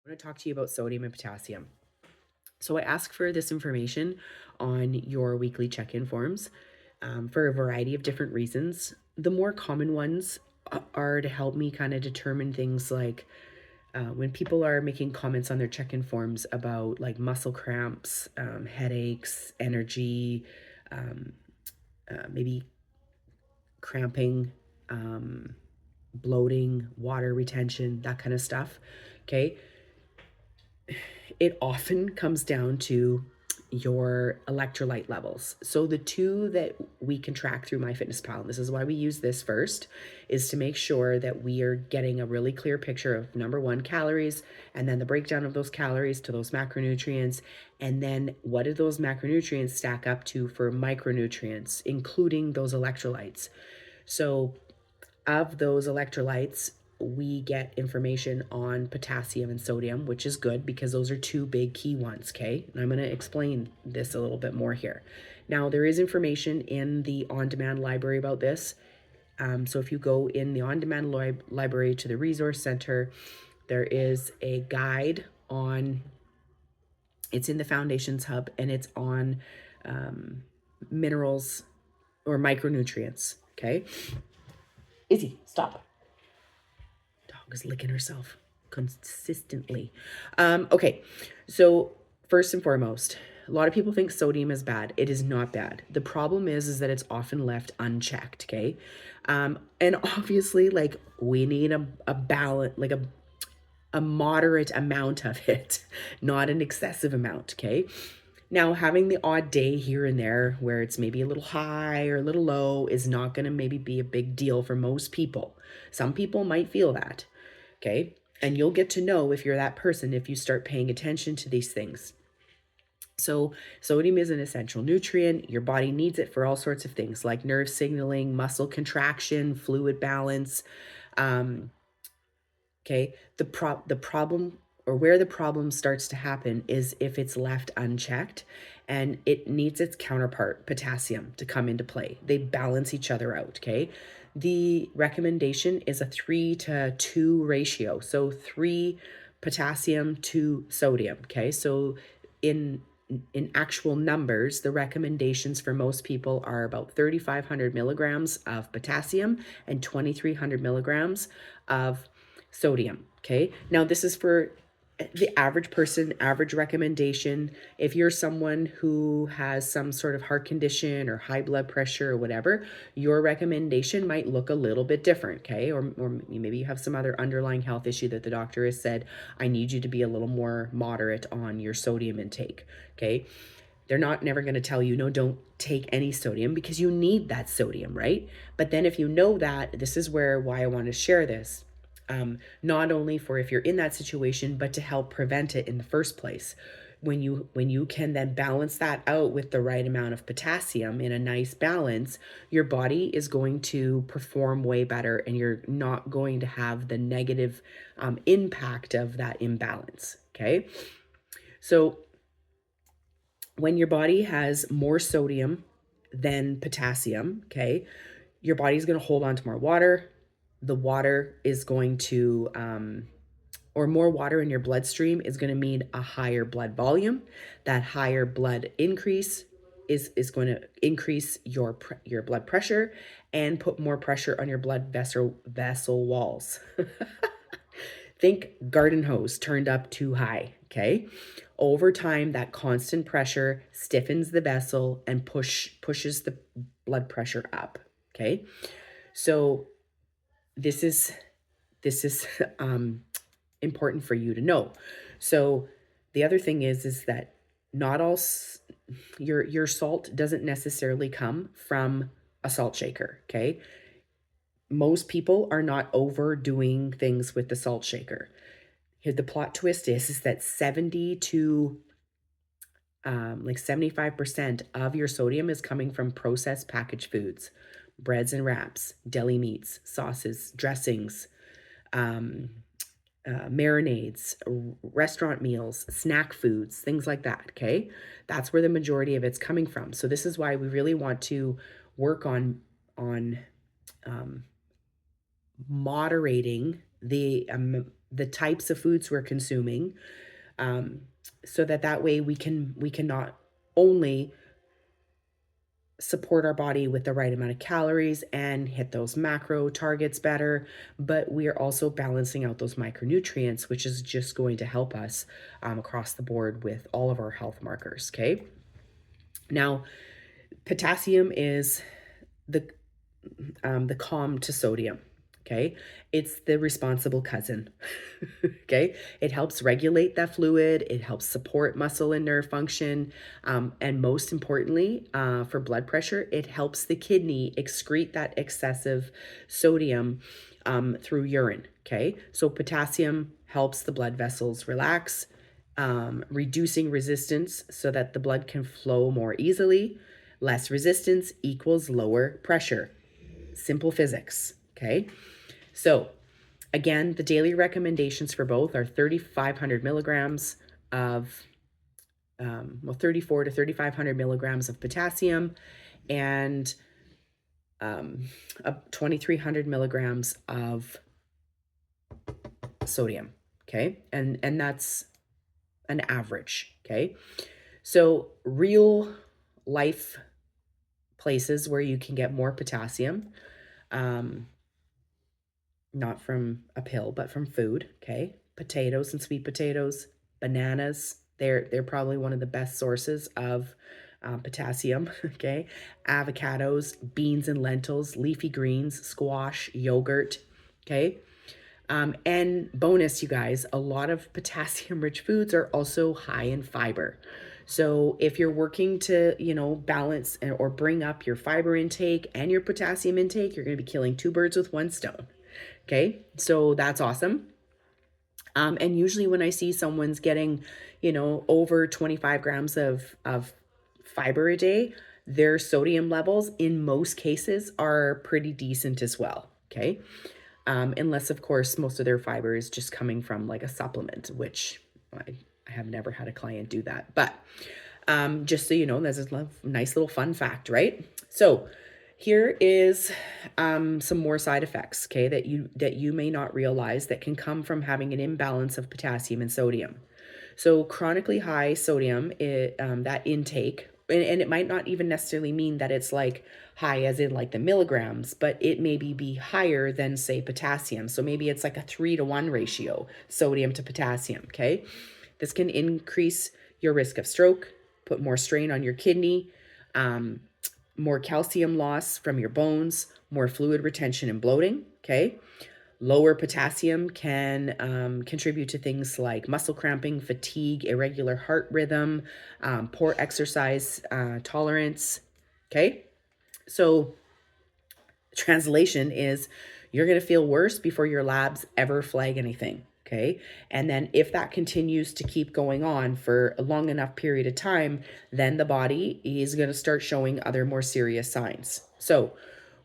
I want to talk to you about sodium and potassium. So I ask for this information on your weekly check-in forms for a variety of different reasons. The more common ones are to help me kind of determine things like when people are making comments on their check-in forms about like muscle cramps, headaches, energy, um, maybe cramping, bloating, water retention, that kind of stuff. Okay, it often comes down to your electrolyte levels. So the two that we can track through MyFitnessPal, and this is why we use this first, is to make sure that we are getting a really clear picture of number one, calories, and then the breakdown of those calories to those macronutrients, and then what do those macronutrients stack up to for micronutrients, including those electrolytes. So of those electrolytes, we get information on potassium and sodium, which is good because those are two big key ones, okay? And I'm going to explain this a little bit more here. Now, there is information in the on-demand library about this. So if you go in the on-demand library to the resource center, there is a guide on, it's in the Foundations Hub, and it's on minerals or micronutrients, okay? Izzy, stop. Dog is licking herself consistently. Okay, so first and foremost, a lot of people think sodium is bad. It is not bad. The problem is that it's often left unchecked. Okay, and obviously, like we need a balance, like a moderate amount of it, not an excessive amount. Okay. Now, having the odd day here and there where it's maybe a little high or a little low is not going to maybe be a big deal for most people. Some people might feel that. Okay. And you'll get to know if you're that person if you start paying attention to these things. So, sodium is an essential nutrient. Your body needs it for all sorts of things like nerve signaling, muscle contraction, fluid balance. Um, okay. The problem, or where the problem starts to happen, is if it's left unchecked, and it needs its counterpart, potassium, to come into play. They balance each other out. Okay. The recommendation is a 3-to-2 ratio. So 3 potassium to sodium. Okay. So in actual numbers, the recommendations for most people are about 3,500 milligrams of potassium and 2,300 milligrams of sodium. Okay. Now, this is for the average person, average recommendation. If you're someone who has some sort of heart condition or high blood pressure or whatever, your recommendation might look a little bit different. Okay. Or maybe you have some other underlying health issue that the doctor has said, I need you to be a little more moderate on your sodium intake. Okay. They're not never going to tell you, no, don't take any sodium, because you need that sodium, right? But then if you know that, this is why I want to share this. Not only for if you're in that situation, but to help prevent it in the first place. When you can then balance that out with the right amount of potassium in a nice balance, your body is going to perform way better, and you're not going to have the negative impact of that imbalance. Okay, so when your body has more sodium than potassium, okay, your body's going to hold on to more water. The water is going to, or more water in your bloodstream is going to mean a higher blood volume. That higher blood increase is going to increase your blood pressure and put more pressure on your blood vessel walls. Think garden hose turned up too high. Okay. Over time, that constant pressure stiffens the vessel and pushes the blood pressure up. Okay. So this is important for you to know. So the other thing is that not all your salt doesn't necessarily come from a salt shaker. Okay. Most people are not overdoing things with the salt shaker. Here, the plot twist is that 70 to like 75% of your sodium is coming from processed packaged foods, breads and wraps, deli meats, sauces, dressings, um, marinades, restaurant meals, snack foods, things like that. Okay. That's where the majority of it's coming from. So this is why we really want to work on um, moderating the the types of foods we're consuming, so that way we can not only support our body with the right amount of calories and hit those macro targets better, but we are also balancing out those micronutrients, which is just going to help us across the board with all of our health markers. Okay. Now, potassium is the calm to sodium. Okay. It's the responsible cousin. Okay. It helps regulate that fluid. It helps support muscle and nerve function. And most importantly, for blood pressure, it helps the kidney excrete that excessive sodium through urine. Okay. So potassium helps the blood vessels relax, reducing resistance so that the blood can flow more easily. Less resistance equals lower pressure. Simple physics. Okay. So again, the daily recommendations for both are 3,500 milligrams of, 34 to 3,500 milligrams of potassium and 2,300 milligrams of sodium. Okay. And that's an average. Okay. So real life places where you can get more potassium, not from a pill, but from food. Okay. Potatoes and sweet potatoes, bananas. They're probably one of the best sources of potassium. Okay. Avocados, beans and lentils, leafy greens, squash, yogurt. Okay. And bonus, you guys, a lot of potassium rich foods are also high in fiber. So if you're working to, balance or bring up your fiber intake and your potassium intake, you're going to be killing two birds with one stone. Okay, so that's awesome. And usually when I see someone's getting, over 25 grams of fiber a day, their sodium levels in most cases are pretty decent as well. Okay. Unless, of course, most of their fiber is just coming from like a supplement, which I have never had a client do that. But just so you know, there's a nice little fun fact, right? So here is some more side effects, okay, that you may not realize that can come from having an imbalance of potassium and sodium. So chronically high sodium, that intake, and it might not even necessarily mean that it's like high as in like the milligrams, but it maybe be higher than say potassium. So maybe it's like a 3-to-1 ratio, sodium to potassium, okay? This can increase your risk of stroke, put more strain on your kidney, more calcium loss from your bones, more fluid retention and bloating, okay? Lower potassium can contribute to things like muscle cramping, fatigue, irregular heart rhythm, poor exercise tolerance, okay? So translation is you're going to feel worse before your labs ever flag anything, okay? And then if that continues to keep going on for a long enough period of time, then the body is going to start showing other more serious signs. So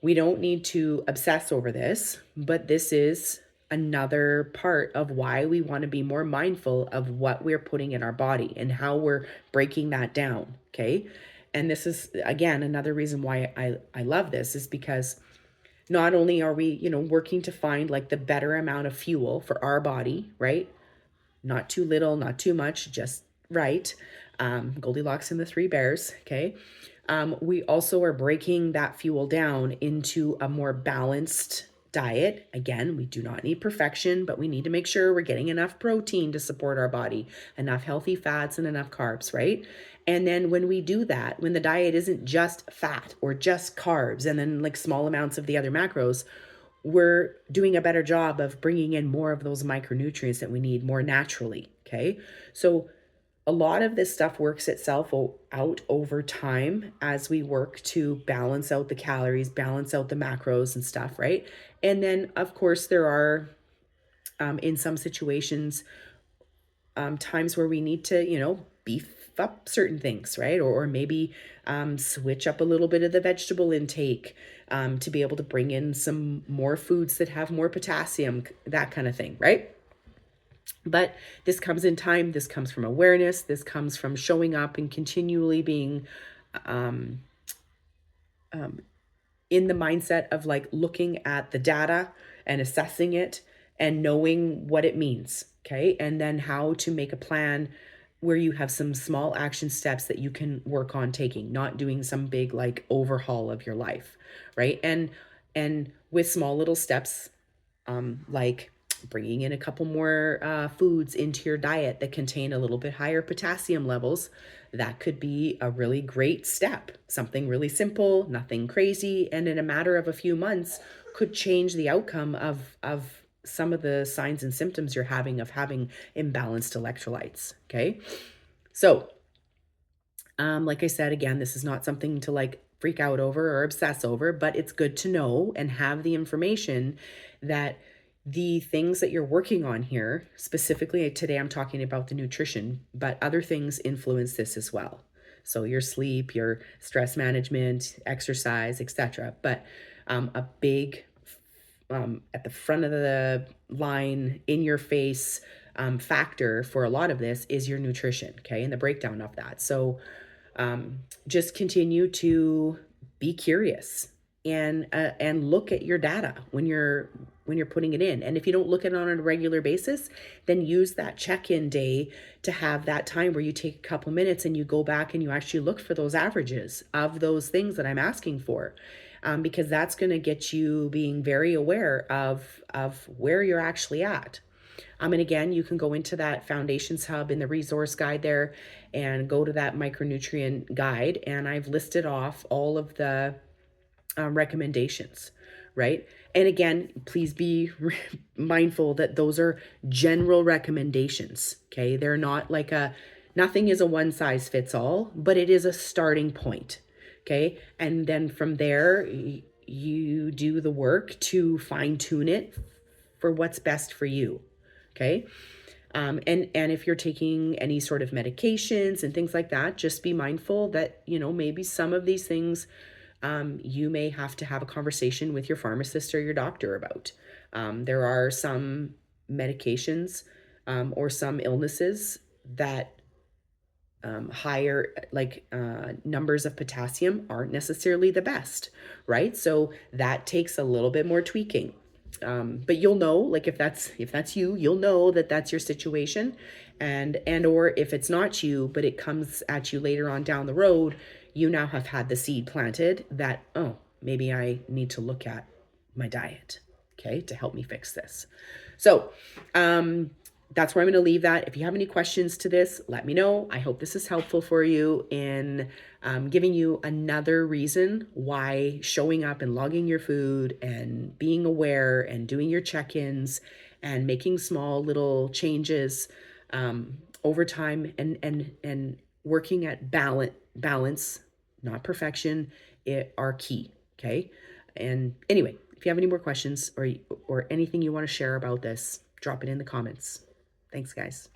we don't need to obsess over this, but this is another part of why we want to be more mindful of what we're putting in our body and how we're breaking that down, okay? And this is, again, another reason why I love this is because not only are we, working to find like the better amount of fuel for our body, right? Not too little, not too much, just right. Goldilocks and the Three Bears, okay? We also are breaking that fuel down into a more balanced diet. Again, we do not need perfection, but we need to make sure we're getting enough protein to support our body, enough healthy fats and enough carbs, right? And then when we do that, when the diet isn't just fat or just carbs and then like small amounts of the other macros, we're doing a better job of bringing in more of those micronutrients that we need more naturally, okay? So a lot of this stuff works itself out over time as we work to balance out the calories, balance out the macros and stuff, right? And then, of course, there are, in some situations, times where we need to, beef up certain things, right? Or maybe switch up a little bit of the vegetable intake to be able to bring in some more foods that have more potassium, that kind of thing, right? But this comes in time. This comes from awareness. This comes from showing up and continually being in the mindset of like looking at the data and assessing it and knowing what it means. Okay. And then how to make a plan where you have some small action steps that you can work on taking, not doing some big like overhaul of your life. Right. And with small little steps, like bringing in a couple more foods into your diet that contain a little bit higher potassium levels, that could be a really great step. Something really simple, nothing crazy, and in a matter of a few months could change the outcome of some of the signs and symptoms you're having of having imbalanced electrolytes. Okay. So like I said, again, this is not something to like freak out over or obsess over, but it's good to know and have the information that the things that you're working on here, specifically today, I'm talking about the nutrition, but other things influence this as well. So your sleep, your stress management, exercise, etc. But a big at the front of the line, in your face factor for a lot of this is your nutrition, okay, and the breakdown of that. So just continue to be curious and look at your data when you're putting it in. And if you don't look at it on a regular basis, then use that check-in day to have that time where you take a couple minutes and you go back and you actually look for those averages of those things that I'm asking for. Because that's going to get you being very aware of where you're actually at. And again, you can go into that Foundations Hub in the resource guide there and go to that micronutrient guide. And I've listed off all of the recommendations, right? And again, please be mindful that those are general recommendations, okay? They're not like nothing is a one size fits all, but it is a starting point, okay? And then from there, you do the work to fine tune it for what's best for you, okay? And if you're taking any sort of medications and things like that, just be mindful that, maybe some of these things you may have to have a conversation with your pharmacist or your doctor about. There are some medications or some illnesses that higher numbers of potassium aren't necessarily the best, right? So that takes a little bit more tweaking. But you'll know, like if that's you, you'll know that that's your situation, and or if it's not you, but it comes at you later on down the road, you now have had the seed planted that, oh, maybe I need to look at my diet, okay, to help me fix this. So, that's where I'm going to leave that. If you have any questions to this, let me know. I hope this is helpful for you in giving you another reason why showing up and logging your food and being aware and doing your check-ins and making small little changes over time and working at balance, not perfection, are key. Okay. And anyway, if you have any more questions or anything you want to share about this, drop it in the comments. Thanks, guys.